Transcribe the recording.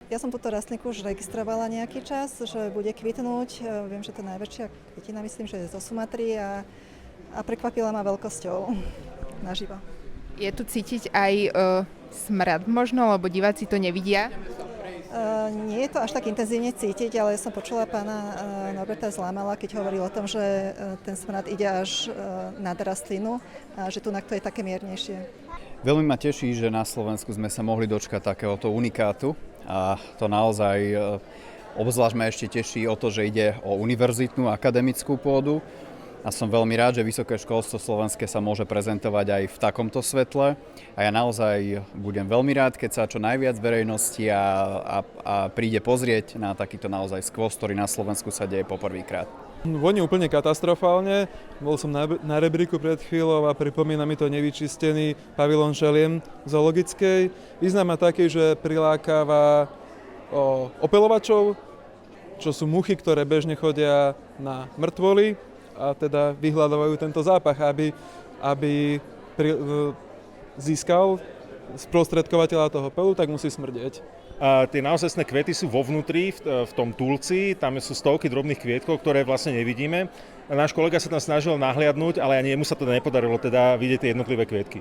Ja som túto rastlinku už registrovala nejaký čas, že bude kvitnúť. Viem, že to je najväčšia kvetina, myslím, že je zo Sumatry a prekvapila ma veľkosťou naživo. Je tu cítiť aj smrad možno, lebo diváci to nevidia? Nie je to až tak intenzívne cítiť, ale som počula pána Norberta Zlámala, keď hovoril o tom, že ten smrad ide až nad rastlinu a že tu to je také miernejšie. Veľmi ma teší, že na Slovensku sme sa mohli dočkať takéhoto unikátu a to naozaj obzvlášť ma ešte teší o to, že ide o univerzitnú akademickú pôdu a som veľmi rád, že vysoké školstvo slovenské sa môže prezentovať aj v takomto svetle a ja naozaj budem veľmi rád, keď sa čo najviac verejnosti a príde pozrieť na takýto naozaj skvost, ktorý na Slovensku sa deje poprvýkrát. Voní úplne katastrofálne. Bol som na rebríku pred chvíľou a pripomína mi to nevyčistený pavilón šeliem zoologickej. Význam má taký, že prilákáva opeľovačov, čo sú muchy, ktoré bežne chodia na mŕtvoly a teda vyhľadávajú tento zápach, aby získal sprostredkovateľa toho pelu, tak musí smrdieť. Tie naozajstné kvety sú vo vnútri, v tom túlci, tam sú stovky drobných kvietkov, ktoré vlastne nevidíme. Náš kolega sa tam snažil nahliadnúť, ale ani jemu sa to nepodarilo teda vidieť tie jednotlivé kvietky.